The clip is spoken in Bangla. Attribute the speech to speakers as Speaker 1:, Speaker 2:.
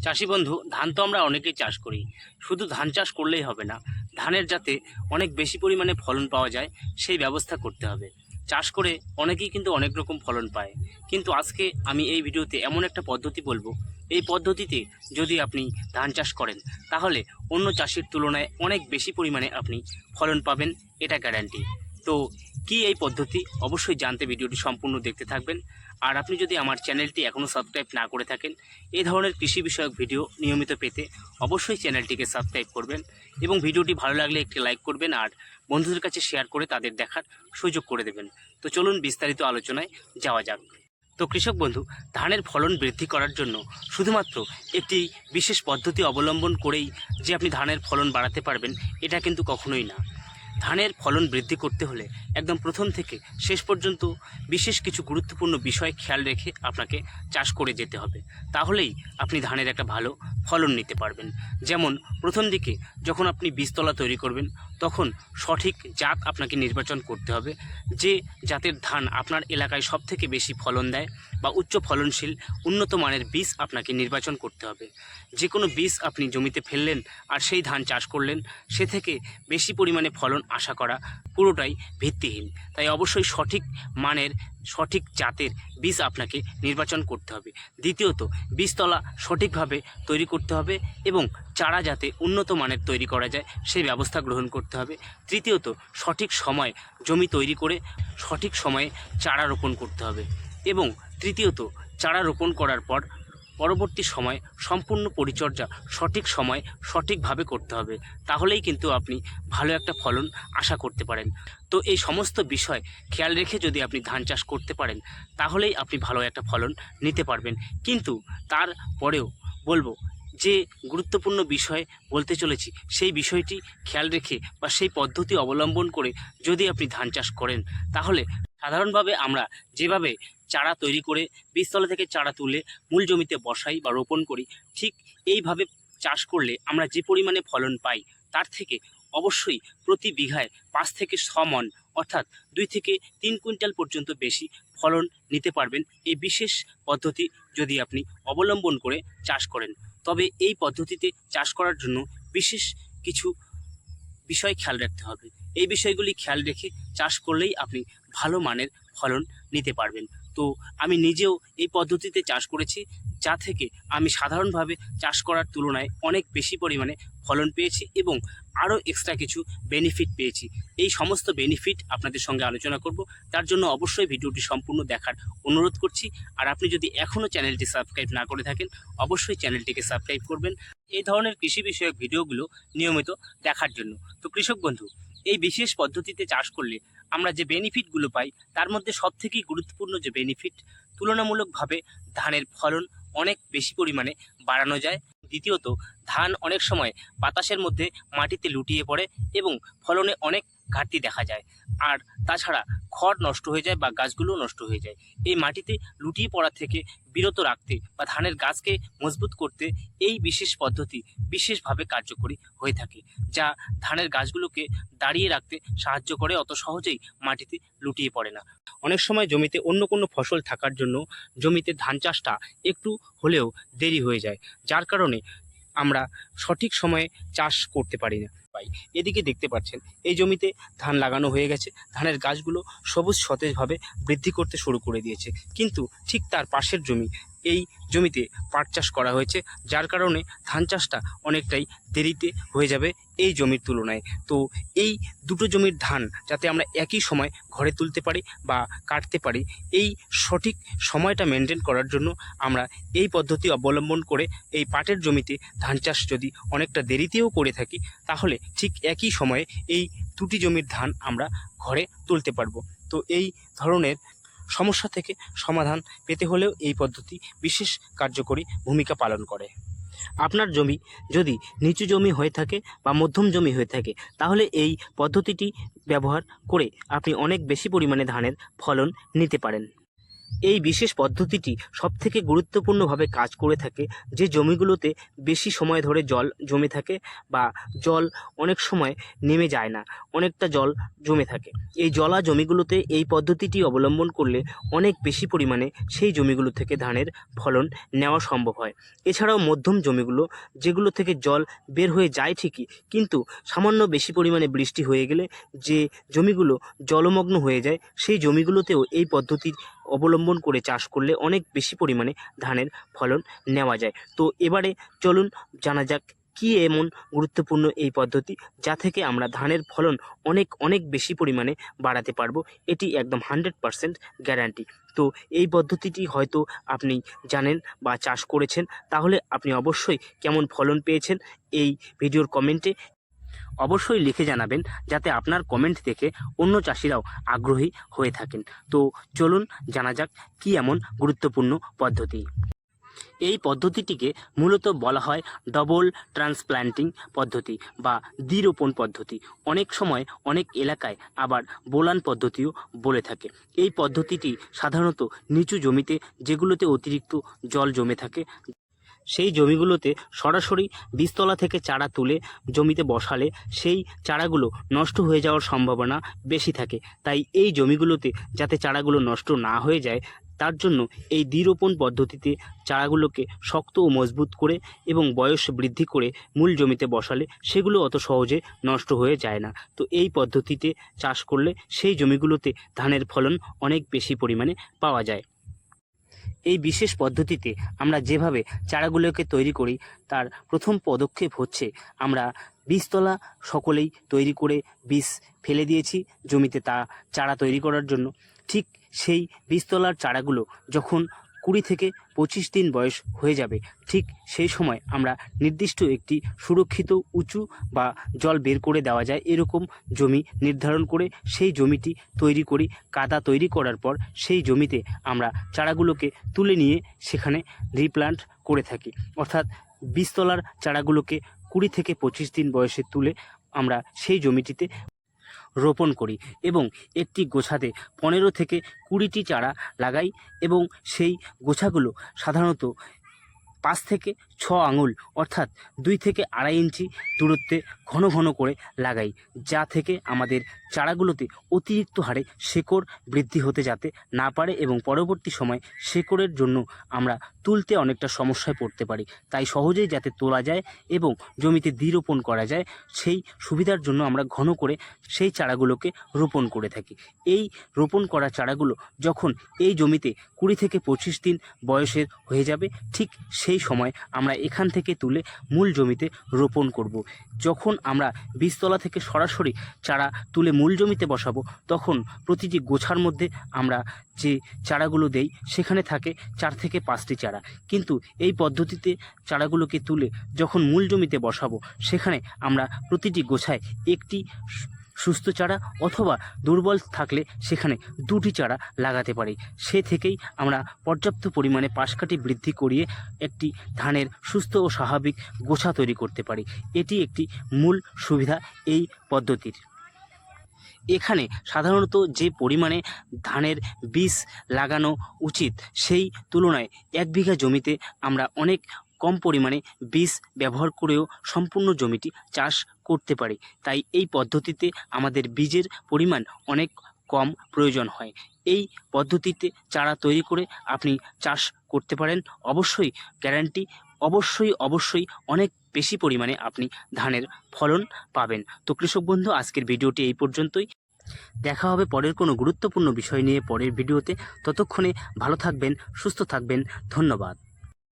Speaker 1: চাষি বন্ধু, ধান তো আমরা অনেকেই চাষ করি। শুধু ধান চাষ করলেই হবে না, ধানের যাতে অনেক বেশি পরিমাণে ফলন পাওয়া যায় সেই ব্যবস্থা করতে হবে। চাষ করে অনেকেই কিন্তু অনেক রকম ফলন পায়, কিন্তু আজকে আমি এই ভিডিওতে এমন একটা পদ্ধতি বলবো, এই পদ্ধতিতে যদি আপনি ধান চাষ করেন তাহলে অন্য চাষির তুলনায় অনেক বেশি পরিমাণে আপনি ফলন পাবেন, এটা গ্যারান্টি। তো কি এই পদ্ধতি, অবশ্যই জানতে ভিডিওটি সম্পূর্ণ দেখতে থাকবেন। আর আপনি যদি আমার চ্যানেলটি এখনও সাবস্ক্রাইব না করে থাকেন, এই ধরনের কৃষি বিষয়ক ভিডিও নিয়মিত পেতে অবশ্যই চ্যানেলটিকে সাবস্ক্রাইব করবেন এবং ভিডিওটি ভালো লাগলে একটি লাইক করবেন আর বন্ধুদের কাছে শেয়ার করে তাদের দেখার সুযোগ করে দেবেন। তো চলুন বিস্তারিত আলোচনায় যাওয়া যাক। তো কৃষক বন্ধু, ধানের ফলন বৃদ্ধি করার জন্য শুধুমাত্র একটি বিশেষ পদ্ধতি অবলম্বন করেই যে আপনি ধানের ফলন বাড়াতে পারবেন, এটা কিন্তু কখনোই না। ধানের ফলন বৃদ্ধি করতে হলে একদম প্রথম থেকে শেষ পর্যন্ত বিশেষ কিছু গুরুত্বপূর্ণ বিষয় খেয়াল রেখে আপনাকে চাষ করে যেতে হবে, তাহলেই আপনি ধানের একটা ভালো ফলন নিতে পারবেন। যেমন প্রথম দিকে যখন আপনি বীজতলা তৈরি করবেন, তখন সঠিক জাত আপনাকে নির্বাচন করতে হবে। যে জাতের ধান আপনার এলাকায় সবথেকে বেশি ফলন দেয় বা উচ্চ ফলনশীল উন্নত মানের বীজ আপনাকে নির্বাচন করতে হবে। যে কোনো বীজ আপনি জমিতে ফেললেন আর সেই ধান চাষ করলেন, সে থেকে বেশি পরিমাণে ফলন আশা করা পুরোটাই ভিত্তিহীন। তাই অবশ্যই সঠিক মানের সঠিক জাতের বীজ আপনাকে নির্বাচন করতে হবে। দ্বিতীয়ত, বীজতলা সঠিকভাবে তৈরি করতে হবে এবং চারা যাতে উন্নত মানের তৈরি করা যায় সেই ব্যবস্থা গ্রহণ করতে হবে। তৃতীয়ত, সঠিক সময় জমি তৈরি করে সঠিক সময়ে চারা রোপণ করতে হবে এবং তৃতীয়ত, চারা রোপণ করার পর পরবর্তী সময় সম্পূর্ণ পরিচর্যা সঠিক সময় সঠিকভাবে করতে হবে, তাহলেই কিন্তু আপনি ভালো একটা ফলন আশা করতে পারেন। তো এই সমস্ত বিষয় খেয়াল রেখে যদি আপনি ধান চাষ করতে পারেন, তাহলেই আপনি ভালো একটা ফলন নিতে পারবেন। কিন্তু তারপরেও বলবো, যে গুরুত্বপূর্ণ বিষয় বলতে চলেছি, সেই বিষয়টি খেয়াল রেখে বা সেই পদ্ধতি অবলম্বন করে যদি আপনি ধান চাষ করেন, তাহলে সাধারণভাবে আমরা যেভাবে চারা তৈরি করে বীজতলা থেকে চারা তুলে মূল জমিতে বসাই বা রোপণ করি, ঠিক এইভাবে চাষ করলে আমরা যে পরিমাণে ফলন পাই, তার থেকে অবশ্যই প্রতি বিঘায় 5 থেকে 6 মণ, অর্থাৎ 2 থেকে 3 কুইন্টাল পর্যন্ত বেশি ফলন নিতে পারবেন এই বিশেষ পদ্ধতি যদি আপনি অবলম্বন করে চাষ করেন। তবে এই পদ্ধতিতে চাষ করার জন্য বিশেষ কিছু বিষয় খেয়াল রাখতে হবে। এই বিষয়গুলি খেয়াল রেখে চাষ করলেই আপনি ভালো মানের ফলন নিতে পারবেন। তো আমি নিজেও এই পদ্ধতিতে চাষ করেছি, যা থেকে আমি সাধারণভাবে চাষ করার তুলনায় অনেক বেশি পরিমাণে ফলন পেয়েছি এবং আরও এক্সট্রা কিছু বেনিফিট পেয়েছি। এই সমস্ত বেনিফিট আপনাদের সঙ্গে আলোচনা করব, তার জন্য অবশ্যই ভিডিওটি সম্পূর্ণ দেখার অনুরোধ করছি। আর আপনি যদি এখনও চ্যানেলটি সাবস্ক্রাইব না করে থাকেন, অবশ্যই চ্যানেলটিকে সাবস্ক্রাইব করবেন এই ধরনের কৃষি বিষয়ক ভিডিওগুলো নিয়মিত দেখার জন্য। তো কৃষক বন্ধু, এই বিশেষ পদ্ধতিতে চাষ করলে আমরা যে বেনিফিটগুলো পাই, তার মধ্যে সবথেকে গুরুত্বপূর্ণ যে বেনিফিট, তুলনামূলকভাবে ধানের ফলন অনেক বেশি পরিমাণে বাড়ানো যায়। দ্বিতীয়ত, ধান অনেক সময় বাতাসের মধ্যে মাটিতে লুটিয়ে পড়ে এবং ফলনে অনেক ঘাটতি দেখা যায়। আর তাছাড়া খড় নষ্ট হয়ে যায় বা গাছগুলো নষ্ট হয়ে যায়। এই মাটিতে লুটিয়ে পড়া থেকে বিরত রাখতে বা ধানের গাছকে মজবুত করতে এই বিশেষ পদ্ধতি বিশেষভাবে কার্যকরী হয়ে থাকে, যা ধানের গাছগুলোকে দাঁড়িয়ে রাখতে সাহায্য করে, অত সহজেই মাটিতে লুটিয়ে পড়ে না। অনেক সময় জমিতে অন্য কোনো ফসল থাকার জন্য জমিতে ধান চাষটা একটু হলেও দেরি হয়ে যায়, যার কারণে আমরা সঠিক সময়ে চাষ করতে পারি না। এদিকে দেখতে পাচ্ছেন, এই জমিতে ধান লাগানো হয়ে গেছে, ধানের গাছগুলো সবুজ সতেজভাবে বৃদ্ধি করতে শুরু করে দিয়েছে, কিন্তু ঠিক তার পাশের জমি, এই জমিতে পাট চাষ করা হয়েছে, যার কারণে ধান চাষটা অনেকটাই দেরিতে হয়ে যাবে এই জমির তুলনায়। তো এই দুটো জমির ধান যাতে আমরা একই সময় ঘরে তুলতে পারি বা কাটতে পারি, এই সঠিক সময়টা মেনটেন করার জন্য আমরা এই পদ্ধতি অবলম্বন করে এই পাটের জমিতে ধান চাষ যদি অনেকটা দেরিতেও করে থাকি, তাহলে ঠিক একই সময়ে এই দুটি জমির ধান আমরা ঘরে তুলতে পারবো। তো এই ধরনের সমস্যা থেকে সমাধান পেতে হলেও এই পদ্ধতি বিশেষ কার্যকরী ভূমিকা পালন করে। আপনার জমি যদি নিচু জমি হয়ে থাকে বা মধ্যম জমি হয়ে থাকে, তাহলে এই পদ্ধতিটি ব্যবহার করে আপনি অনেক বেশি পরিমাণে ধানের ফলন নিতে পারেন। এই বিশেষ পদ্ধতিটি সবথেকে গুরুত্বপূর্ণভাবে কাজ করে থাকে যে জমিগুলোতে বেশি সময় ধরে জল জমে থাকে বা জল অনেক সময় নেমে যায় না, অনেকটা জল জমে থাকে। এই জলা জমিগুলোতে এই পদ্ধতিটি অবলম্বন করলে অনেক বেশি পরিমাণে সেই জমিগুলো থেকে ধানের ফলন নেওয়া সম্ভব হয়। এছাড়াও মধ্যম জমিগুলো, যেগুলো থেকে জল বের হয়ে যায় ঠিকই, কিন্তু সামান্য বেশি পরিমাণে বৃষ্টি হয়ে গেলে যে জমিগুলো জলমগ্ন হয়ে যায়, সেই জমিগুলোতেও এই পদ্ধতির অবলম্বন করে চাষ করলে অনেক বেশি পরিমাণে ধানের ফলন নেওয়া যায়। তো এবারে চলুন জানা যাক কী এমন গুরুত্বপূর্ণ এই পদ্ধতি যা থেকে আমরা ধানের ফলন অনেক অনেক বেশি পরিমাণে বাড়াতে পারবো। এটি একদম 100% গ্যারান্টি। তো এই পদ্ধতিটি হয়তো আপনি জানেন বা চাষ করেছেন, তাহলে আপনি অবশ্যই কেমন ফলন পেয়েছেন এই ভিডিওর কমেন্টে অবশ্যই লিখে জানাবেন, যাতে আপনার কমেন্ট দেখে অন্য চাষিরাও আগ্রহী হয়ে থাকেন। তো চলুন জানা যাক কী এমন গুরুত্বপূর্ণ পদ্ধতি। এই পদ্ধতিটিকে মূলত বলা হয় ডবল ট্রান্সপ্ল্যান্টিং পদ্ধতি বা দ্বিরোপণ পদ্ধতি। অনেক সময় অনেক এলাকায় আবার বোলান পদ্ধতিও বলে থাকে। এই পদ্ধতিটি সাধারণত নিচু জমিতে, যেগুলোতে অতিরিক্ত জল জমে থাকে, সেই জমিগুলোতে সরাসরি বীজতলা থেকে চারা তুলে জমিতে বসালে সেই চারাগুলো নষ্ট হয়ে যাওয়ার সম্ভাবনা বেশি থাকে। তাই এই জমিগুলোতে যাতে চারাগুলো নষ্ট না হয়ে যায়, তার জন্য এই দ্বিরোপণ পদ্ধতিতে চারাগুলোকে শক্ত ও মজবুত করে এবং বয়স বৃদ্ধি করে মূল জমিতে বসালে সেগুলো অত সহজে নষ্ট হয়ে যায় না। তো এই পদ্ধতিতে চাষ করলে সেই জমিগুলোতে ধানের ফলন অনেক বেশি পরিমাণে পাওয়া যায়। এই বিশেষ পদ্ধতিতে আমরা যেভাবে চারাগুলোকে তৈরি করি, তার প্রথম পদক্ষেপ হচ্ছে আমরা বীজতলা সকলেই তৈরি করে বীজ ফেলে দিয়েছি জমিতে তা চারা তৈরি করার জন্য। ঠিক সেই বীজতলার চারাগুলো যখন 20 থেকে 25 দিন বয়স হয়ে যাবে, ঠিক সেই সময় আমরা নির্দিষ্ট একটি সুরক্ষিত উঁচু বা জল বের করে দেওয়া যায় এরকম জমি নির্ধারণ করে সেই জমিটি তৈরি করি। কাদা তৈরি করার পর সেই জমিতে আমরা চারাগুলোকে তুলে নিয়ে সেখানে রিপ্লান্ট করে থাকি, অর্থাৎ বীজতলার চারাগুলোকে 20 থেকে 25 দিন বয়সে তুলে আমরা সেই জমিটিতে রোপণ করি এবং একটি গোছাতে 15 থেকে 20টি চারা লাগাই এবং সেই গোছাগুলো সাধারণত 5 থেকে 6 আঙুল অর্থাৎ 2 থেকে 2.5 ইঞ্চি দূরত্বে ঘন ঘন করে লাগাই, যা থেকে আমাদের চারাগুলোতে অতিরিক্ত হারে শেকড় বৃদ্ধি হতে যাতে না পারে এবং পরবর্তী সময় শেকড়ের জন্য আমরা তুলতে অনেকটা সমস্যায় পড়তে পারি। তাই সহজেই যাতে তোলা যায় এবং জমিতে দ্বিরোপণ করা যায়, সেই সুবিধার জন্য আমরা ঘন করে সেই চারাগুলোকে রোপণ করে থাকি। এই রোপণ করা চারাগুলো যখন এই জমিতে 20 থেকে 25 দিন বয়সের হয়ে যাবে, ঠিক সেই সময় আমরা এখান থেকে তুলে মূল জমিতে রোপণ করব। যখন আমরা বীজতলা থেকে সরাসরি চারা তুলে মূল জমিতে বসাবো, তখন প্রতিটি গোছার মধ্যে আমরা যে চারাগুলো দেই সেখানে থাকে 4 থেকে 5টি চারা, কিন্তু এই পদ্ধতিতে চারাগুলোকে তুলে যখন মূল জমিতে বসাবো, সেখানে আমরা প্রতিটি গোছায় একটি সুস্থ চারা অথবা দুর্বল থাকলে সেখানে 2টি চারা লাগাতে পারি। সে থেকেই আমরা পর্যাপ্ত পরিমাণে পাশকাঠি বৃদ্ধি করিয়ে একটি ধানের সুস্থ ও স্বাভাবিক গোছা তৈরি করতে পারি। এটি একটি মূল সুবিধা এই পদ্ধতির। এখানে সাধারণত যে পরিমাণে ধানের বীজ লাগানো উচিত, সেই তুলনায় 1 বিঘা জমিতে আমরা অনেক কম পরিমাণে বীজ ব্যবহার করেও সম্পূর্ণ জমিটি চাষ করতে পারি। তাই এই পদ্ধতিতে আমাদের বীজের পরিমাণ অনেক কম প্রয়োজন হয়। এই পদ্ধতিতে চারা তৈরি করে আপনি চাষ করতে পারেন, অবশ্যই গ্যারান্টি, অবশ্যই অনেক বেশি পরিমাণে আপনি ধানের ফলন পাবেন। তো কৃষক বন্ধু, আজকের ভিডিওটি এই পর্যন্তই। দেখা হবে পরের কোনো গুরুত্বপূর্ণ বিষয় নিয়ে পরের ভিডিওতে। ততক্ষণে ভালো থাকবেন, সুস্থ থাকবেন। ধন্যবাদ।